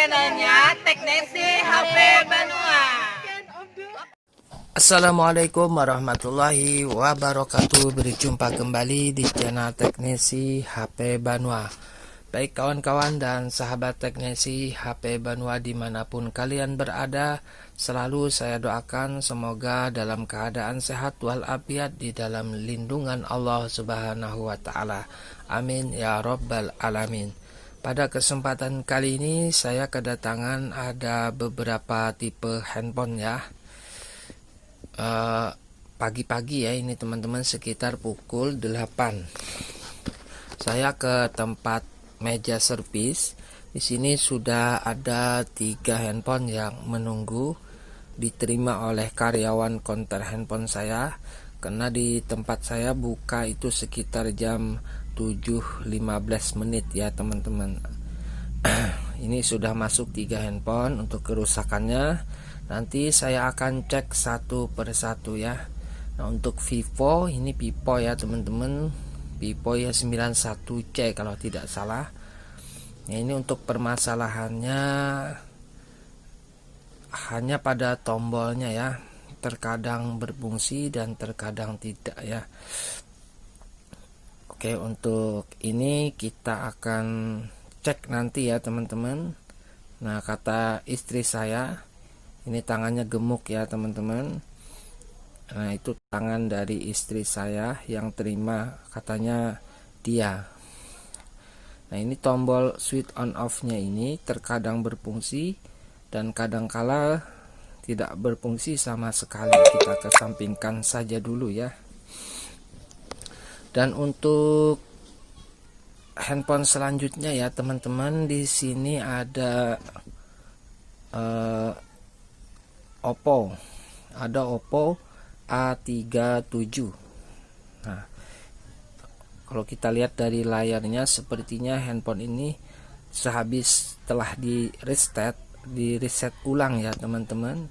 channelnya Teknisi HP Banua. Assalamualaikum warahmatullahi wabarakatuh. Berjumpa kembali di channel Teknisi HP Banua. Baik kawan-kawan dan sahabat Teknisi HP Banua dimanapun kalian berada, selalu saya doakan semoga dalam keadaan sehat walafiat di dalam lindungan Allah Subhanahu wa Ta'ala. Amin ya Rabbal Alamin. Pada kesempatan kali ini saya kedatangan ada beberapa tipe handphone ya. Pagi-pagi ya ini teman-teman, sekitar pukul 8 saya ke tempat meja servis. Di sini sudah ada 3 handphone yang menunggu diterima oleh karyawan konter handphone saya, karena di tempat saya buka itu sekitar jam 7.15 menit ya teman-teman. Ini sudah masuk 3 handphone. Untuk kerusakannya nanti saya akan cek satu persatu ya. Nah, untuk Vivo ini Vivo ya teman-teman, Vivo ya 91C kalau tidak salah. Nah, ini untuk permasalahannya hanya pada tombolnya ya, terkadang berfungsi dan terkadang tidak ya. Oke, untuk ini kita akan cek nanti ya teman-teman. Nah, kata istri saya ini tangannya gemuk ya teman-teman. Nah, itu tangan dari istri saya yang terima, katanya dia. Nah, ini tombol switch on off nya ini terkadang berfungsi dan kadangkala tidak berfungsi sama sekali. Kita kesampingkan saja dulu ya. Dan untuk handphone selanjutnya ya teman-teman, di sini ada Oppo A37. Nah, kalau kita lihat dari layarnya, sepertinya handphone ini sehabis telah di reset ulang ya teman-teman.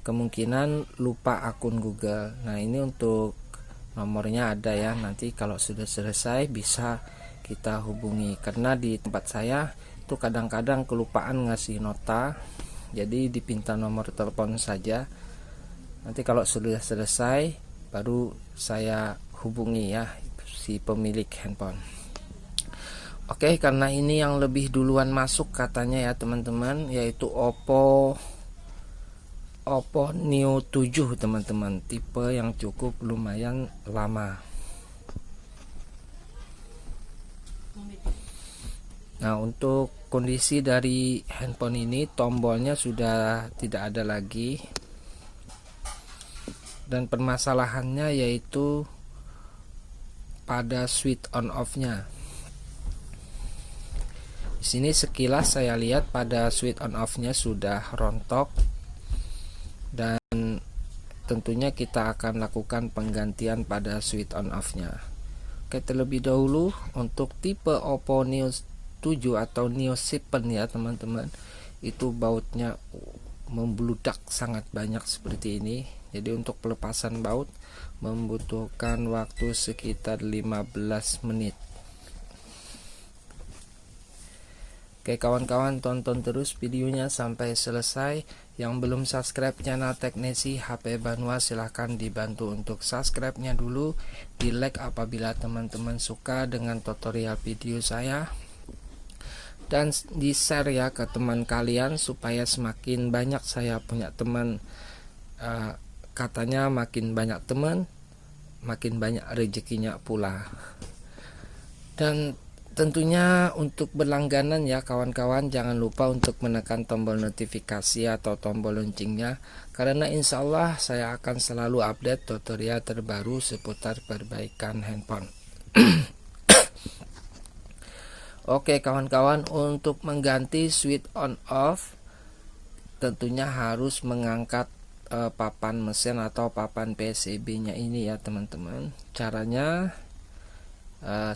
Kemungkinan lupa akun Google. Nah, ini untuk nomornya ada ya. Nanti kalau sudah selesai bisa kita hubungi, karena di tempat saya itu kadang-kadang kelupaan ngasih nota, jadi dipinta nomor telepon saja. Nanti kalau sudah selesai baru saya hubungi ya si pemilik handphone. Oke, karena ini yang lebih duluan masuk katanya ya teman-teman, yaitu Oppo Neo 7 teman-teman, tipe yang cukup lumayan lama. Nah, untuk kondisi dari handphone ini, tombolnya sudah tidak ada lagi, dan permasalahannya yaitu pada switch on off nya. Di sini sekilas saya lihat pada switch on off nya sudah rontok, dan tentunya kita akan lakukan penggantian pada switch on off nya. Oke, terlebih dahulu untuk tipe Oppo Neo 7 atau Neo 7 ya teman-teman, itu bautnya membludak sangat banyak seperti ini. Jadi untuk pelepasan baut membutuhkan waktu sekitar 15 menit. Oke kawan-kawan, tonton terus videonya sampai selesai. Yang belum subscribe channel Teknisi HP Banua, silahkan dibantu untuk subscribe-nya dulu, di like apabila teman-teman suka dengan tutorial video saya, dan di share ya ke teman kalian supaya semakin banyak saya punya teman. Katanya makin banyak teman makin banyak rezekinya pula. Dan tentunya untuk berlangganan ya kawan-kawan, jangan lupa untuk menekan tombol notifikasi atau tombol loncengnya, karena insya Allah saya akan selalu update tutorial terbaru seputar perbaikan handphone. Oke kawan-kawan, untuk mengganti switch on off tentunya harus mengangkat papan mesin atau papan PCB nya ini ya teman-teman. Caranya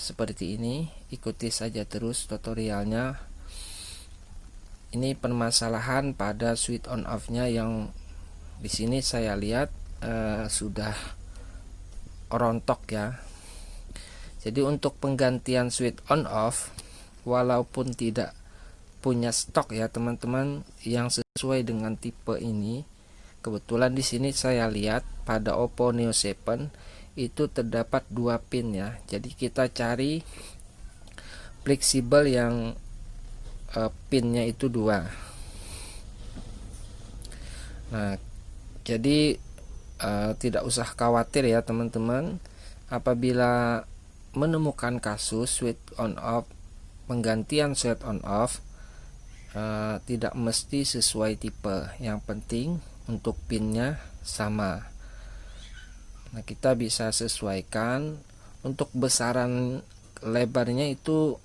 seperti ini, ikuti saja terus tutorialnya. Ini permasalahan pada switch on off nya yang di sini saya lihat sudah rontok ya. Jadi untuk penggantian switch on off, walaupun tidak punya stok ya teman-teman yang sesuai dengan tipe ini. Kebetulan di sini saya lihat pada Oppo Neo 7 itu terdapat 2 pin ya. Jadi kita cari fleksibel yang pinnya itu 2. Nah, jadi tidak usah khawatir ya teman-teman, apabila menemukan kasus switch on off, penggantian switch on off tidak mesti sesuai tipe. Yang penting untuk pinnya sama. Nah, kita bisa sesuaikan untuk besaran lebarnya itu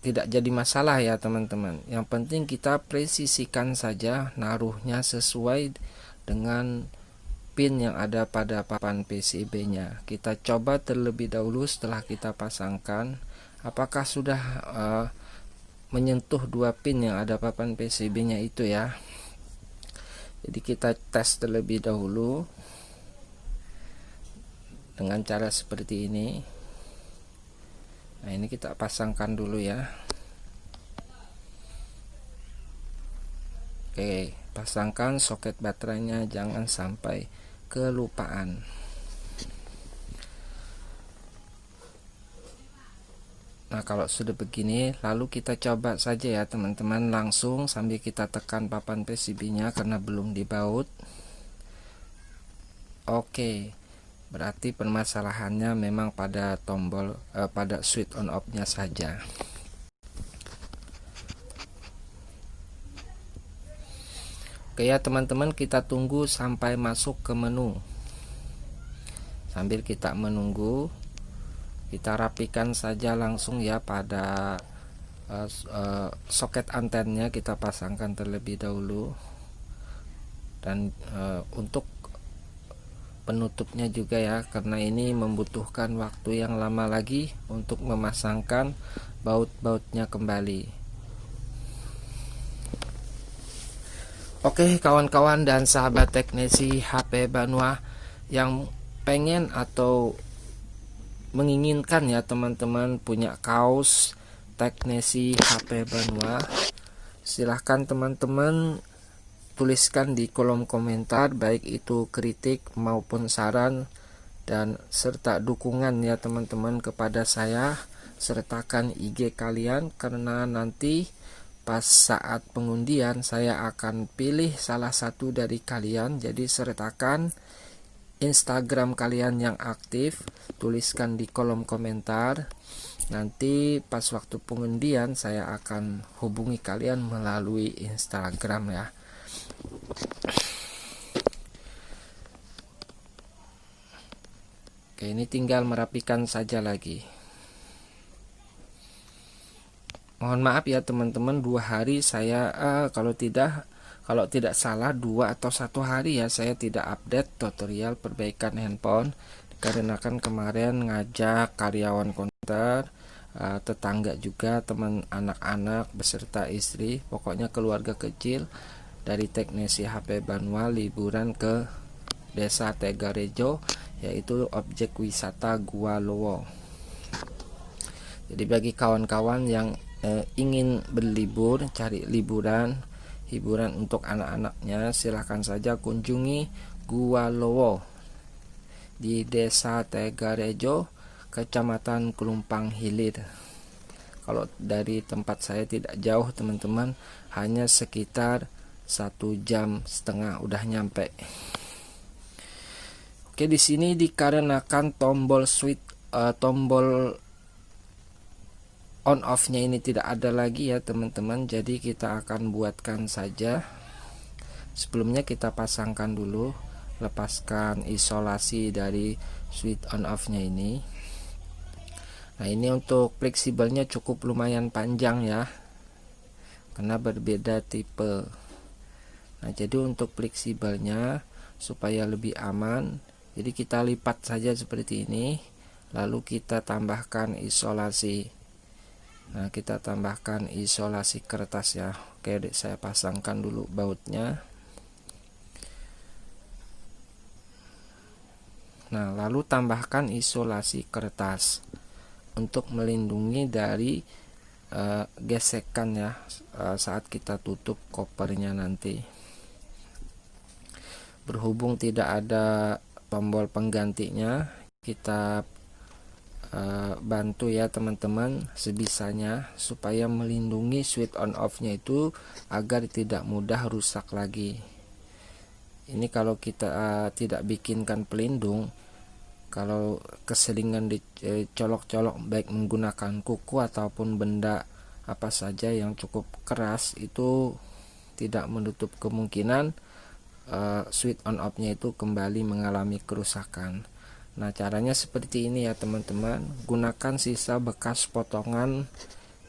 tidak jadi masalah ya teman-teman. Yang penting kita presisikan saja naruhnya sesuai dengan pin yang ada pada papan PCB nya. Kita coba terlebih dahulu setelah kita pasangkan apakah sudah menyentuh 2 pin yang ada papan PCB nya itu ya. Jadi kita tes terlebih dahulu dengan cara seperti ini. Nah, ini kita pasangkan dulu ya. Oke, pasangkan soket baterainya, jangan sampai kelupaan. Nah, kalau sudah begini, lalu kita coba saja ya teman-teman, langsung sambil kita tekan papan PCB-nya karena belum dibaut. Oke, berarti permasalahannya memang pada tombol pada switch on off-nya saja. Oke ya teman-teman, kita tunggu sampai masuk ke menu. Sambil kita menunggu, kita rapikan saja langsung ya pada soket antennya, kita pasangkan terlebih dahulu. Dan untuk penutupnya juga ya, karena ini membutuhkan waktu yang lama lagi untuk memasangkan baut-bautnya kembali. Oke kawan-kawan dan sahabat teknisi HP Banua yang pengen atau menginginkan ya teman-teman punya kaos teknisi HP Banua, silahkan teman-teman tuliskan di kolom komentar, baik itu kritik maupun saran dan serta dukungan ya teman-teman kepada saya. Sertakan IG kalian, karena nanti pas saat pengundian saya akan pilih salah satu dari kalian. Jadi sertakan Instagram kalian yang aktif, tuliskan di kolom komentar. Nanti pas waktu pengundian saya akan hubungi kalian melalui Instagram ya. Oke, ini tinggal merapikan saja lagi. Mohon maaf ya teman-teman, 2 hari saya kalau tidak salah 2 atau 1 hari ya saya tidak update tutorial perbaikan handphone, dikarenakan kemarin ngajak karyawan konter, tetangga juga, teman anak-anak beserta istri, pokoknya keluarga kecil dari teknisi HP Banua liburan ke Desa Tegarejo, yaitu objek wisata Gua Lowo. Jadi bagi kawan-kawan yang ingin berlibur, cari hiburan untuk anak-anaknya, silahkan saja kunjungi Gua Lowo di Desa Tegarejo, Kecamatan Klumpang Hilir. Kalau dari tempat saya tidak jauh teman-teman, hanya sekitar 1,5 jam udah nyampe. Oke, di sini dikarenakan tombol tombol on off-nya ini tidak ada lagi ya teman-teman, jadi kita akan buatkan saja. Sebelumnya kita pasangkan dulu, lepaskan isolasi dari switch on off-nya ini. Nah, ini untuk fleksibelnya cukup lumayan panjang ya, karena berbeda tipe. Nah, jadi untuk fleksibelnya supaya lebih aman, jadi kita lipat saja seperti ini, lalu kita tambahkan isolasi. Nah, kita tambahkan isolasi kertas ya. Oke, saya pasangkan dulu bautnya. Nah, lalu tambahkan isolasi kertas untuk melindungi dari gesekan ya saat kita tutup kopernya nanti. Berhubung tidak ada tombol penggantinya, kita bantu ya teman-teman sebisanya supaya melindungi switch on off nya itu agar tidak mudah rusak lagi. Ini kalau kita tidak bikinkan pelindung, kalau keselingan dicolok-colok baik menggunakan kuku ataupun benda apa saja yang cukup keras, itu tidak menutup kemungkinan switch on off nya itu kembali mengalami kerusakan. Nah, caranya seperti ini ya teman-teman. Gunakan sisa bekas potongan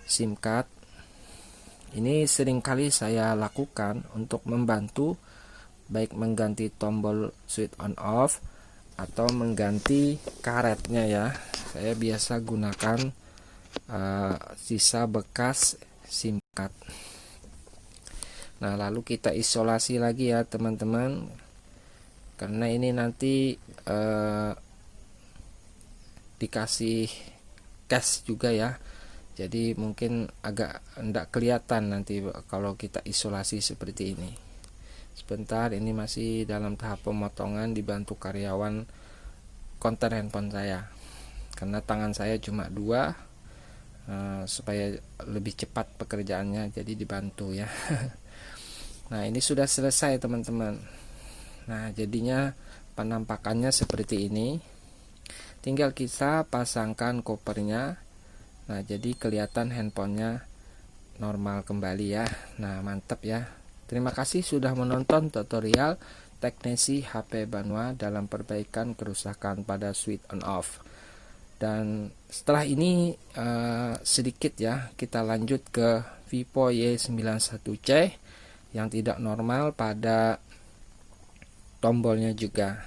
SIM card. Ini seringkali saya lakukan untuk membantu baik mengganti tombol switch on off atau mengganti karetnya ya. Saya biasa gunakan sisa bekas SIM card. Nah, lalu kita isolasi lagi ya teman-teman, karena ini nanti dikasih case juga ya, jadi mungkin agak enggak kelihatan nanti kalau kita isolasi seperti ini. Sebentar, ini masih dalam tahap pemotongan dibantu karyawan konter handphone saya, karena tangan saya cuma 2, supaya lebih cepat pekerjaannya, jadi dibantu ya. Nah, ini sudah selesai teman-teman. Nah, jadinya penampakannya seperti ini. Tinggal kita pasangkan kopernya. Nah, jadi kelihatan handphonenya normal kembali ya. Nah, mantap ya. Terima kasih sudah menonton tutorial teknisi HP Banua dalam perbaikan kerusakan pada switch on off. Dan setelah ini sedikit ya, kita lanjut ke Vivo Y91C yang tidak normal pada tombolnya juga.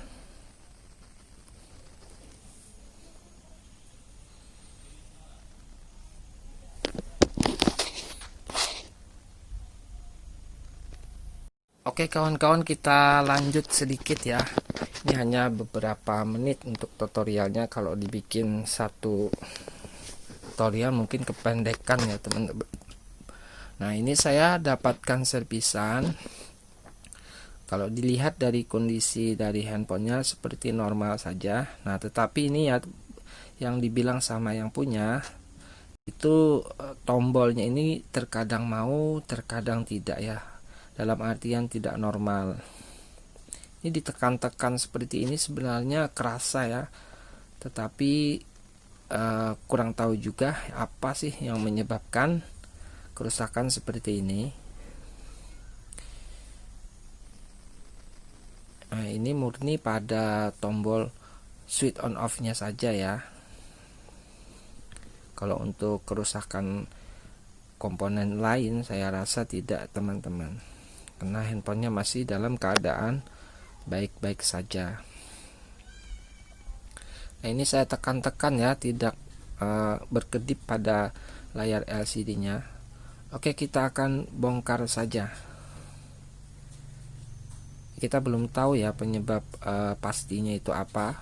Oke kawan-kawan, kita lanjut sedikit ya. Ini hanya beberapa menit untuk tutorialnya. Kalau dibikin satu tutorial mungkin kependekan ya teman-teman. Nah, ini saya dapatkan servisan. Kalau dilihat dari kondisi dari handphonenya seperti normal saja. Nah, tetapi ini ya yang dibilang sama yang punya itu tombolnya ini terkadang mau, terkadang tidak ya. Dalam artian tidak normal. Ini ditekan-tekan seperti ini sebenarnya kerasa ya. Tetapi kurang tahu juga apa sih yang menyebabkan kerusakan seperti ini. Nah, ini murni pada tombol switch on off nya saja ya. Kalau untuk kerusakan komponen lain saya rasa tidak teman-teman, karena handphonenya masih dalam keadaan baik-baik saja. Nah, ini saya tekan-tekan ya, tidak berkedip pada layar LCD nya. Oke, kita akan bongkar saja. Kita belum tahu ya penyebab pastinya itu apa.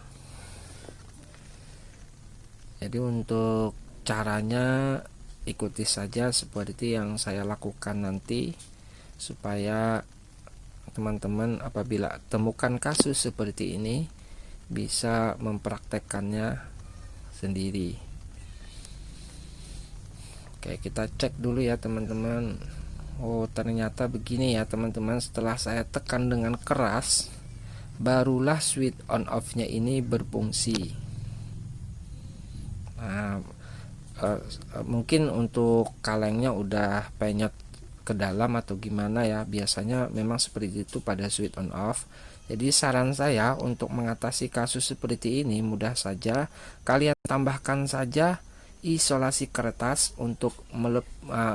Jadi untuk caranya ikuti saja seperti yang saya lakukan nanti, supaya teman-teman apabila temukan kasus seperti ini bisa mempraktekkannya sendiri. Oke, kita cek dulu ya teman-teman. Oh, ternyata begini ya teman-teman. Setelah saya tekan dengan keras, barulah switch on off nya ini berfungsi. Nah, mungkin untuk kalengnya udah penyet ke dalam atau gimana ya. Biasanya memang seperti itu pada switch on off. Jadi saran saya untuk mengatasi kasus seperti ini mudah saja. Kalian tambahkan saja isolasi kertas untuk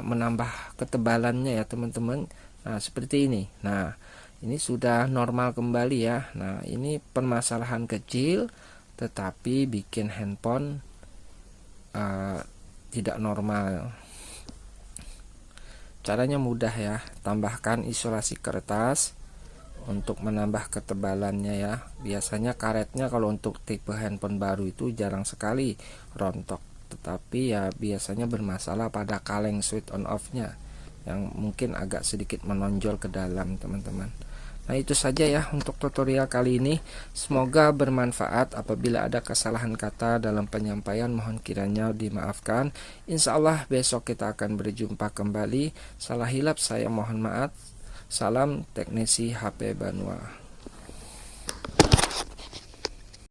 menambah ketebalannya ya teman-teman. Nah, seperti ini. Nah, ini sudah normal kembali ya. Nah, ini permasalahan kecil tetapi bikin handphone tidak normal. Caranya mudah ya. Tambahkan isolasi kertas untuk menambah ketebalannya ya. Biasanya karetnya kalau untuk tipe handphone baru itu jarang sekali rontok. tetapi ya biasanya bermasalah pada kaleng switch on off nya yang mungkin agak sedikit menonjol ke dalam, teman-teman. Nah, itu saja ya untuk tutorial kali ini. Semoga bermanfaat. Apabila ada kesalahan kata dalam penyampaian, mohon kiranya dimaafkan. Insya Allah besok kita akan berjumpa kembali. Salah hilap saya mohon maaf. Salam teknisi HP Banua.